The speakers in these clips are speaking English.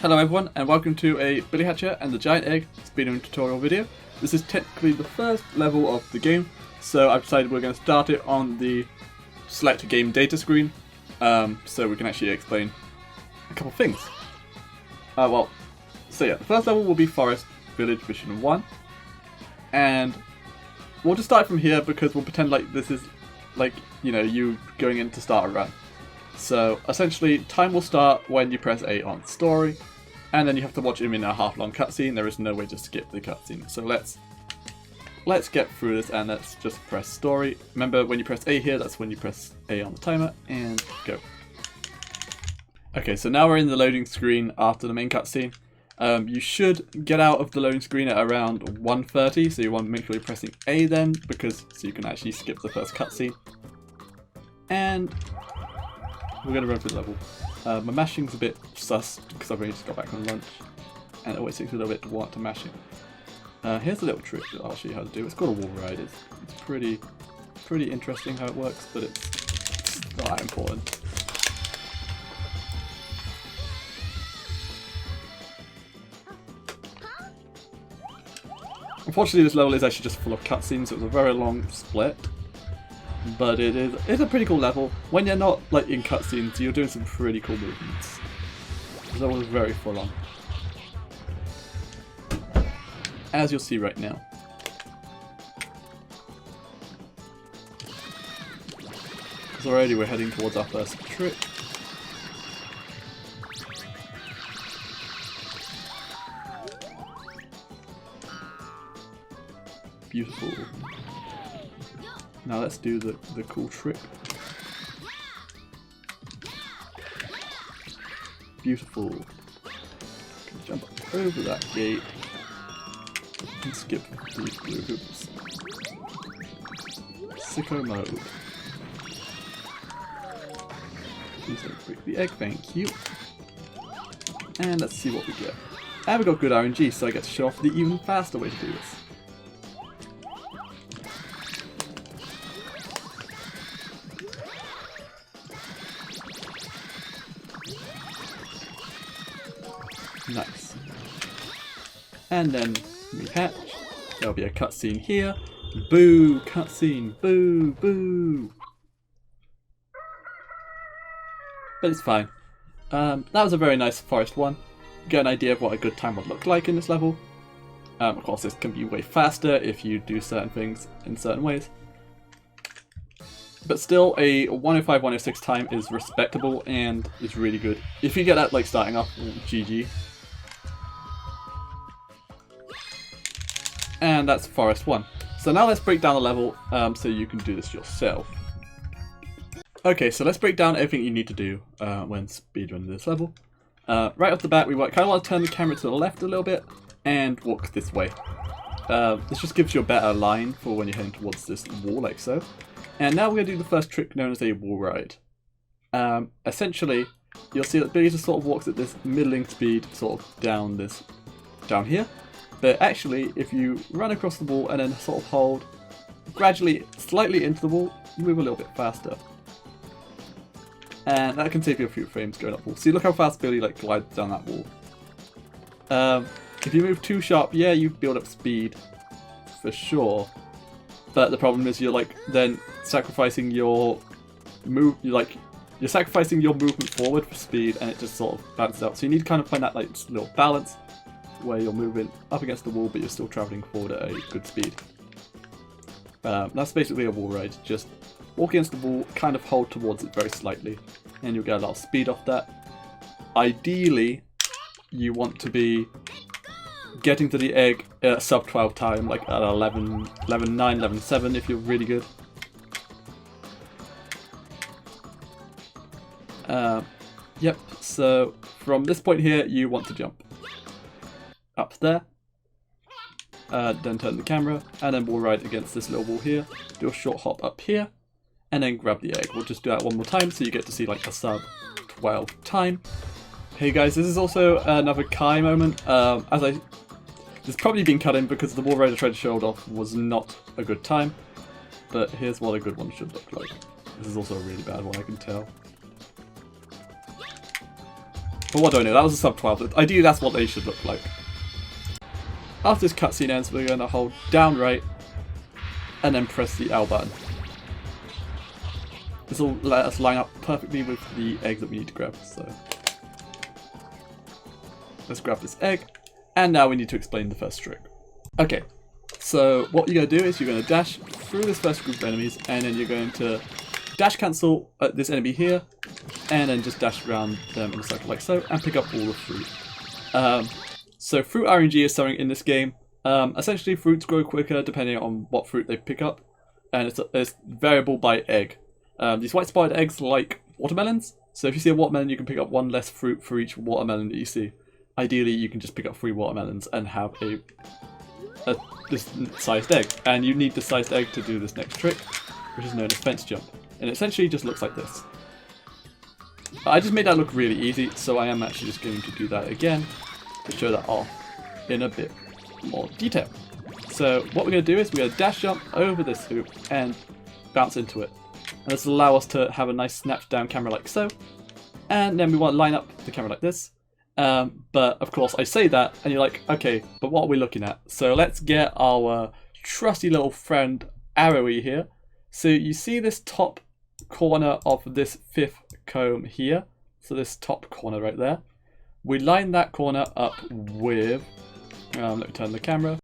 Hello everyone and welcome to a Billy Hatcher and the Giant Egg speedrun tutorial video. This is technically the first level of the game, so I've decided we're going to start it on the select game data screen, so we can actually explain a couple things. The first level will be Forest Village Mission 1, and we'll just start from here because we'll pretend like this is like, you know, you going in to start a run. So essentially, time will start when you press A on story, and then you have to watch him in a half-long cutscene. There is no way to skip the cutscene. So let's get through this and let's just press story. Remember, when you press A here, that's when you press A on the timer and go. Okay, so now we're in the loading screen after the main cutscene. You should get out of the loading screen at around 1:30, so you want to make sure you're pressing A then, so you can actually skip the first cutscene. And we're going to run through the level. My mashing's a bit sus because I've only just got back from lunch and it always takes a little bit to want to mash it. Here's a little trick that I'll show you how to do. It's called a wall ride. It's pretty interesting how it works, but it's not that important. Unfortunately, this level is actually just full of cutscenes, so it's a very long split. But it's a pretty cool level. When you're not like in cutscenes, you're doing some pretty cool movements. This level is very full on, as you'll see right now. Because already we're heading towards our first trick. Beautiful. Now let's do the cool trick. Beautiful. Jump over that gate and skip these blue hoops. Sicko mode. Please don't break the egg, thank you. And let's see what we get. And we got good RNG, so I get to show off the even faster way to do this. Nice. And then we hatch. There'll be a cutscene here. Boo! Cutscene! Boo! Boo! But it's fine. That was a very nice forest one. Get an idea of what a good time would look like in this level. Of course, this can be way faster if you do certain things in certain ways. But still, a 105, 106 time is respectable and is really good. If you get that like starting off, GG. And that's Forest 1. So now let's break down the level so you can do this yourself. Okay, so let's break down everything you need to do when speedrunning this level. Right off the bat, we kind of want to turn the camera to the left a little bit and walk this way. This just gives you a better line for when you're heading towards this wall, like so. And now we're going to do the first trick known as a wall ride. Essentially, you'll see that Billy just sort of walks at this middling speed sort of down here. But actually, if you run across the wall and then sort of hold gradually, slightly into the wall, you move a little bit faster. And that can save you a few frames going up the wall. See, look how fast Billy like glides down that wall. If you move too sharp, yeah, you build up speed for sure. But the problem is you're like then sacrificing your you're sacrificing your movement forward for speed, and it just sort of balances out. So you need to kind of find that like little balance where you're moving up against the wall but you're still travelling forward at a good speed. That's basically a wall ride. Just walk against the wall, kind of hold towards it very slightly, and you'll get a lot of speed off that. Ideally, you want to be getting to the egg at sub 12 time, like at 11.9, 11.7 if you're really good. Yep, so from this point here, you want to jump up there, then turn the camera, and then wall ride against this little wall here, do a short hop up here, and then grab the egg. We'll just do that one more time so you get to see like a sub 12 time. Hey guys, this is also another Kai moment. This probably been cut in because the wall ride I tried to show it off was not a good time, but here's what a good one should look like. This is also a really bad one, I can tell. But what do I know? That was a sub 12. Ideally, that's what they should look like. After this cutscene ends, we're going to hold down right and then press the L button. This will let us line up perfectly with the egg that we need to grab. So let's grab this egg, and now we need to explain the first trick. Okay, so what you're going to do is you're going to dash through this first group of enemies, and then you're going to dash cancel at this enemy here, and then just dash around them in a circle like so, and pick up all the fruit. So fruit RNG is something in this game. Essentially, fruits grow quicker depending on what fruit they pick up, and it's variable by egg. These white spotted eggs are like watermelons, so if you see a watermelon, you can pick up one less fruit for each watermelon that you see. Ideally, you can just pick up 3 watermelons and have this sized egg, and you need the sized egg to do this next trick, which is known as fence jump, and it essentially just looks like this. I just made that look really easy, so I am actually just going to do that again to show that off in a bit more detail. So what we're going to do is we're going to dash jump over this hoop and bounce into it. And this will allow us to have a nice snapped down camera like so. And then we want to line up the camera like this. But of course I say that and you're like, okay, but what are we looking at? So let's get our trusty little friend Arrowy here. So you see this top corner of this 5th comb here. So this top corner right there. We line that corner up with, let me turn the camera.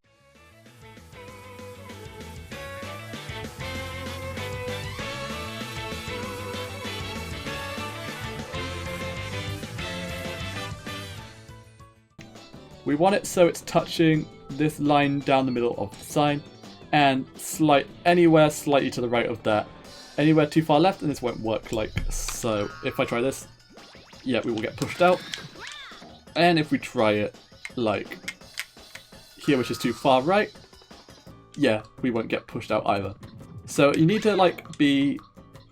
We want it so it's touching this line down the middle of the sign, and anywhere slightly to the right of that. Anywhere too far left and this won't work like so. If I try this, yeah, we will get pushed out. And if we try it like here, which is too far right, yeah, we won't get pushed out either. So you need to like be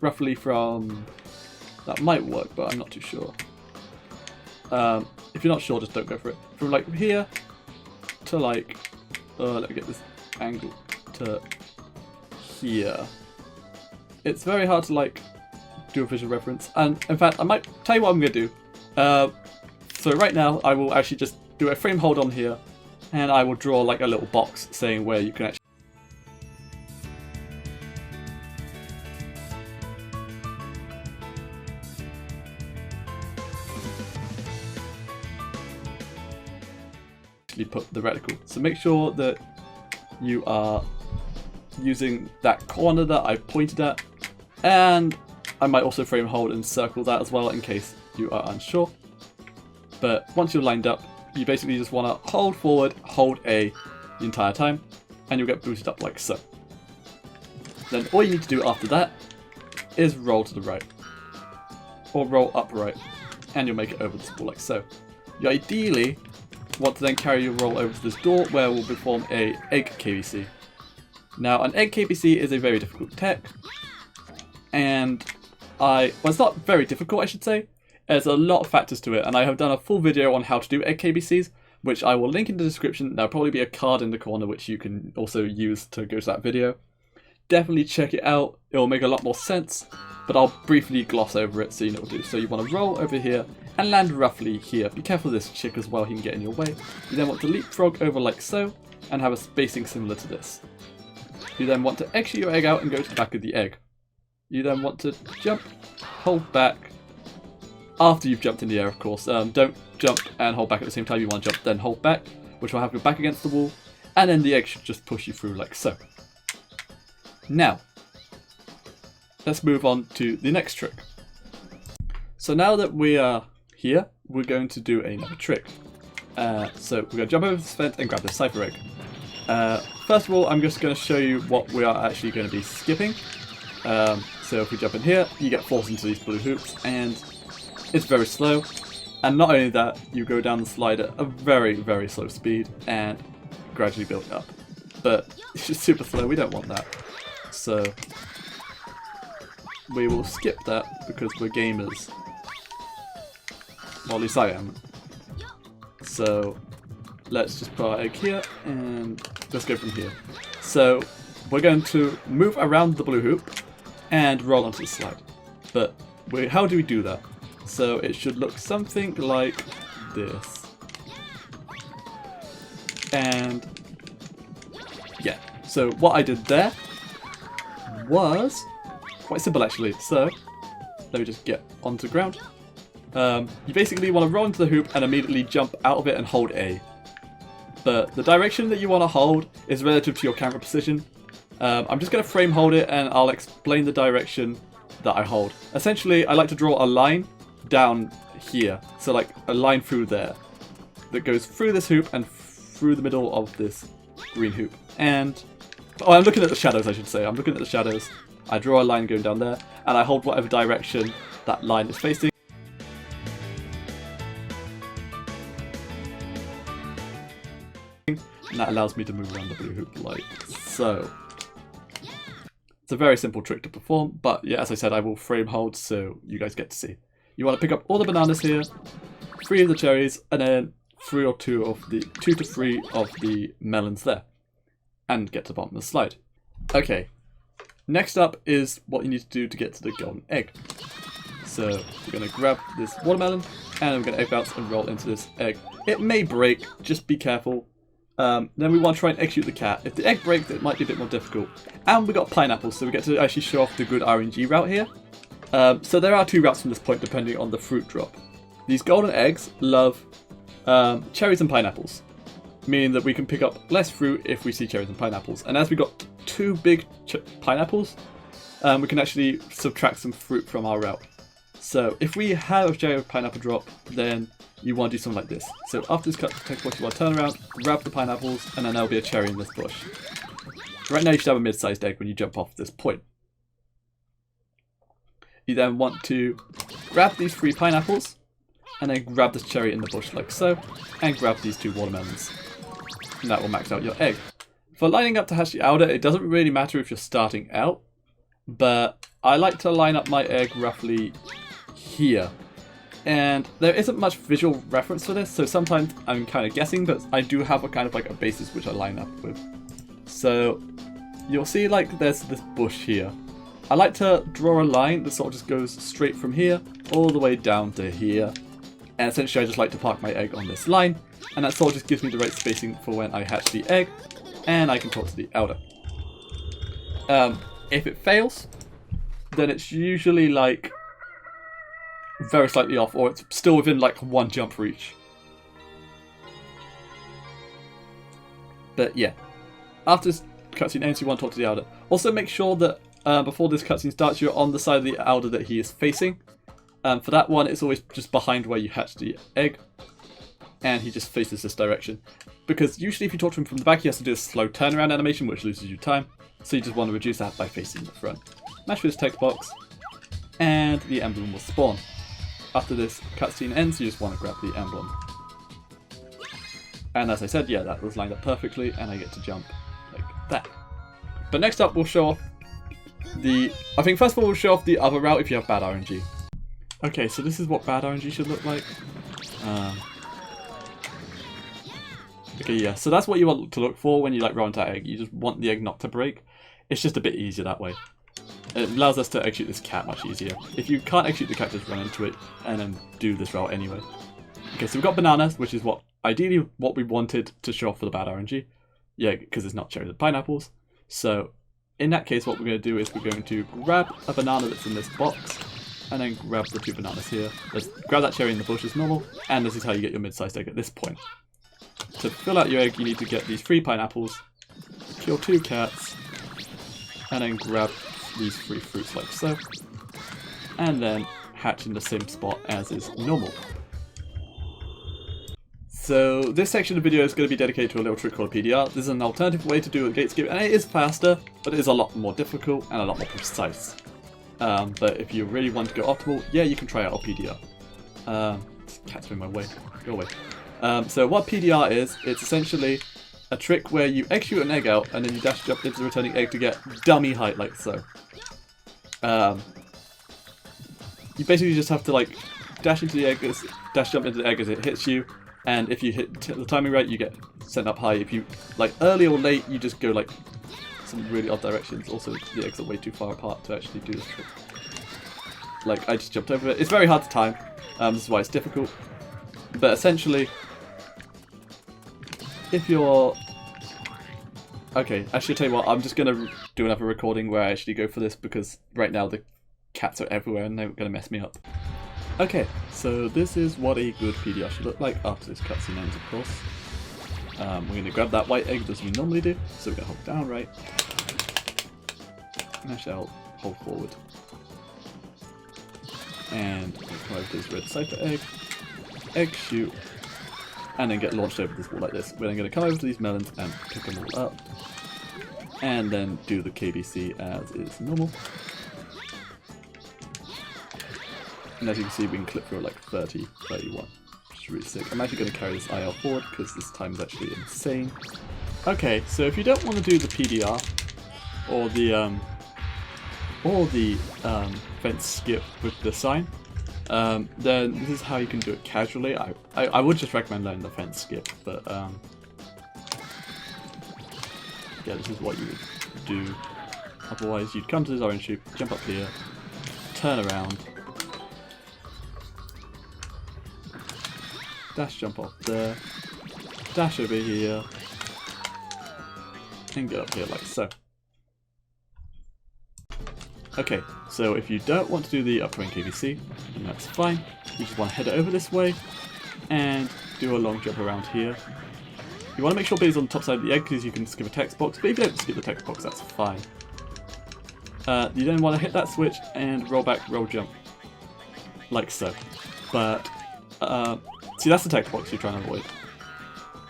roughly from, that might work, but I'm not too sure. If you're not sure, just don't go for it. From like here to like, let me get this angle to here. It's very hard to like do a visual reference, and in fact I might tell you what I'm going to do. So right now I will actually just do a frame hold on here, and I will draw like a little box saying where you can actually put the reticle. So make sure that you are using that corner that I pointed at, and I might also frame hold and circle that as well in case you are unsure. But once you're lined up, you basically just want to hold forward, hold A the entire time, and you'll get booted up like so. Then all you need to do after that is roll to the right, or roll upright, and you'll make it over this wall like so. You ideally want to then carry your roll over to this door where we'll perform a egg KBC. Now an egg KBC is a very difficult tech, and well, it's not very difficult, I should say. There's a lot of factors to it, and I have done a full video on how to do egg KBCs, which I will link in the description. There'll probably be a card in the corner which you can also use to go to that video. Definitely check it out, it will make a lot more sense, but I'll briefly gloss over it so you know what to do. So you want to roll over here and land roughly here. Be careful of this chick as well, he can get in your way. You then want to leapfrog over like so, and have a spacing similar to this. You then want to exit your egg out and go to the back of the egg. You then want to jump, hold back, after you've jumped in the air of course. Don't jump and hold back at the same time. You want to jump then hold back, which will have your back against the wall, and then the egg should just push you through like so. Now, let's move on to the next trick. So now that we are here, we're going to do another trick. So we're going to jump over this fence and grab this cipher egg. First of all, I'm just going to show you what we are actually going to be skipping. So if we jump in here, you get forced into these blue hoops, and it's very slow. And not only that, you go down the slide at a very, very slow speed and gradually build up. But it's just super slow, we don't want that. So we will skip that because we're gamers. Well, at least I am. So let's just put our egg here and just go from here. So we're going to move around the blue hoop and roll onto the slide. But how do we do that? So it should look something like this. And yeah, so what I did there was quite simple actually. So let me just get onto the ground. You basically want to roll into the hoop and immediately jump out of it and hold A. But the direction that you want to hold is relative to your camera position. I'm just going to frame hold it and I'll explain the direction that I hold. Essentially, I like to draw a line down here. So like a line through there that goes through this hoop and through the middle of this green hoop. And, oh, I'm looking at the shadows, I should say. I'm looking at the shadows. I draw a line going down there and I hold whatever direction that line is facing. And that allows me to move around the blue hoop like so. It's a very simple trick to perform, but yeah, as I said, I will frame hold so you guys get to see. You want to pick up all the bananas here, 3 of the cherries, and then 2 to 3 of the melons there, and get to the bottom of the slide. Okay, next up is what you need to do to get to the golden egg. So we're going to grab this watermelon, and we're going to egg bounce and roll into this egg. It may break, just be careful. Then we want to try and execute the cat. If the egg breaks, it might be a bit more difficult. And we got pineapples, so we get to actually show off the good RNG route here. So there are 2 routes from this point depending on the fruit drop. These golden eggs love cherries and pineapples, meaning that we can pick up less fruit if we see cherries and pineapples. And as we got 2 big pineapples, we can actually subtract some fruit from our route. So if we have a cherry or pineapple drop, then you want to do something like this. So after this text box, you want to turn around, grab the pineapples, and then there'll be a cherry in this bush. Right now you should have a mid-sized egg when you jump off this point. You then want to grab these 3 pineapples, and then grab this cherry in the bush like so, and grab these 2 watermelons. And that will max out your egg. For lining up to hatch the outer, it doesn't really matter if you're starting out, but I like to line up my egg roughly here. And there isn't much visual reference for this, so sometimes I'm kind of guessing, but I do have a kind of like a basis which I line up with. So you'll see like there's this bush here. I like to draw a line that sort of just goes straight from here all the way down to here. And essentially I just like to park my egg on this line, and that sort of just gives me the right spacing for when I hatch the egg, and I can talk to the outer. If it fails, then it's usually like very slightly off, or it's still within like 1 jump reach. But yeah, after this cutscene ends, you want to talk to the outer. Also make sure that before this cutscene starts, you're on the side of the outer that he is facing. For that one, it's always just behind where you hatch the egg, and he just faces this direction. Because usually if you talk to him from the back, he has to do a slow turnaround animation, which loses you time. So you just want to reduce that by facing the front. Mash with this text box, and the emblem will spawn. After this cutscene ends, you just want to grab the emblem. And as I said, yeah, that was lined up perfectly, and I get to jump like that. But next up, we'll show off I think first of all, we'll show off the other route if you have bad RNG. Okay, so this is what bad RNG should look like. Okay, yeah, so that's what you want to look for when you like roll into that egg. You just want the egg not to break. It's just a bit easier that way. It allows us to execute this cat much easier. If you can't execute the cat, just run into it and then do this route anyway. Okay, so we've got bananas, which is ideally what we wanted to show off for the bad RNG. Yeah, because it's not cherries and pineapples. So in that case, what we're going to do is we're going to grab a banana that's in this box, and then grab the 2 bananas here. Let's grab that cherry in the bush as normal, and this is how you get your mid-sized egg at this point. To fill out your egg, you need to get these 3 pineapples, kill 2 cats, and then grab these 3 fruits like so, and then hatch in the same spot as is normal. So this section of the video is going to be dedicated to a little trick called a PEDR. This is an alternative way to do a gate skip, and it is faster, but it is a lot more difficult and a lot more precise. But if you really want to go optimal, yeah, you can try out a PEDR. This cat's in my way. Go away. So what PEDR is, it's essentially a trick where you execute an egg out and then you dash jump into the returning egg to get dummy height like so. You basically just have to like dash into the egg, dash jump into the egg as it hits you, and if you hit the timing right, you get sent up high. If you like early or late, you just go like some really odd directions. Also, the eggs are way too far apart to actually do this trick. like I just jumped over it. It's very hard to time, this is why it's difficult. But essentially, if you're... Okay, actually, tell you what, I'm just going to do another recording where I actually go for this, because right now the cats are everywhere and they're going to mess me up. Okay, so this is what a good PEDR should look like after this cutscene ends, of course. We're going to grab that white egg as we normally do, so we're going to hold down right, and actually I'll hold forward. And we'll come over to this red cipher egg, egg shoot, and then get launched over this wall like this. We're then going to come over to these melons and pick them all up, and then do the KBC as is normal. And as you can see, we can clip through like 30, 31, which is really sick. I'm actually going to carry this IL forward because this time is actually insane. Okay, so if you don't want to do the PEDR or the fence skip with the sign, then this is how you can do it casually. I would just recommend learning the fence skip, but yeah, this is what you would do. Otherwise, you'd come to this orange shoot, jump up here, turn around, dash jump off there, dash over here, and get up here like so. Okay, so if you don't want to do the upcoming KBC, then that's fine. You just want to head it over this way and do a long jump around here. You want to make sure Billy's on the top side of the egg because you can skip a text box, but if you don't skip the text box, that's fine. You then want to hit that switch and roll back, roll jump, like so. But, see, that's the text box you're trying to avoid.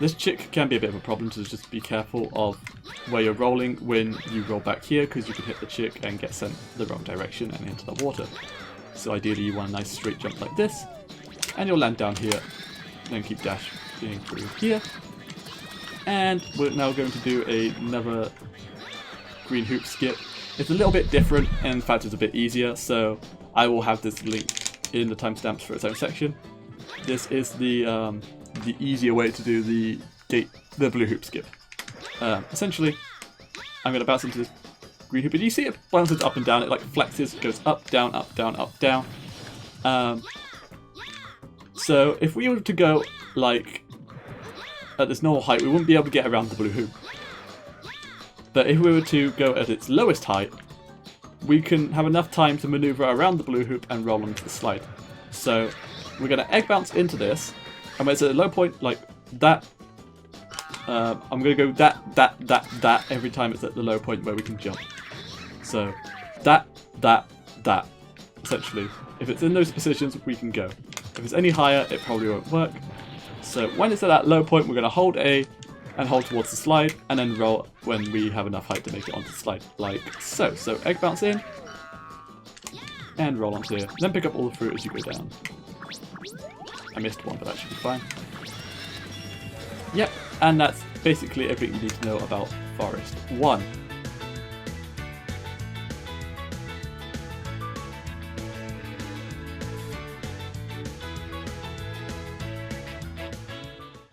This chick can be a bit of a problem, so just be careful of where you're rolling when you roll back here, because you can hit the chick and get sent the wrong direction and into the water. So ideally you want a nice straight jump like this, and you'll land down here, then keep dashing through here. And we're now going to do another green hoop skip. It's a little bit different, and in fact it's a bit easier, so I will have this linked in the timestamps for its own section. This is the easier way to do the blue hoop skip. Essentially, I'm going to bounce into this green hoop, and you see it bounces up and down, it like flexes, it goes up, down, up, down, up, down. So if we were to go like at this normal height, we wouldn't be able to get around the blue hoop. But if we were to go at its lowest height, we can have enough time to maneuver around the blue hoop and roll onto the slide. So we're going to egg bounce into this, and when it's at a low point like that, I'm going to go that every time it's at the low point where we can jump. So that. Essentially, if it's in those positions, we can go. If it's any higher, it probably won't work. So when it's at that low point, we're going to hold A and hold towards the slide, and then roll when we have enough height to make it onto the slide, like so. So egg bounce in, and roll onto here. Then pick up all the fruit as you go down. I missed one, but that should be fine. Yep, and that's basically everything you need to know about Forest 1.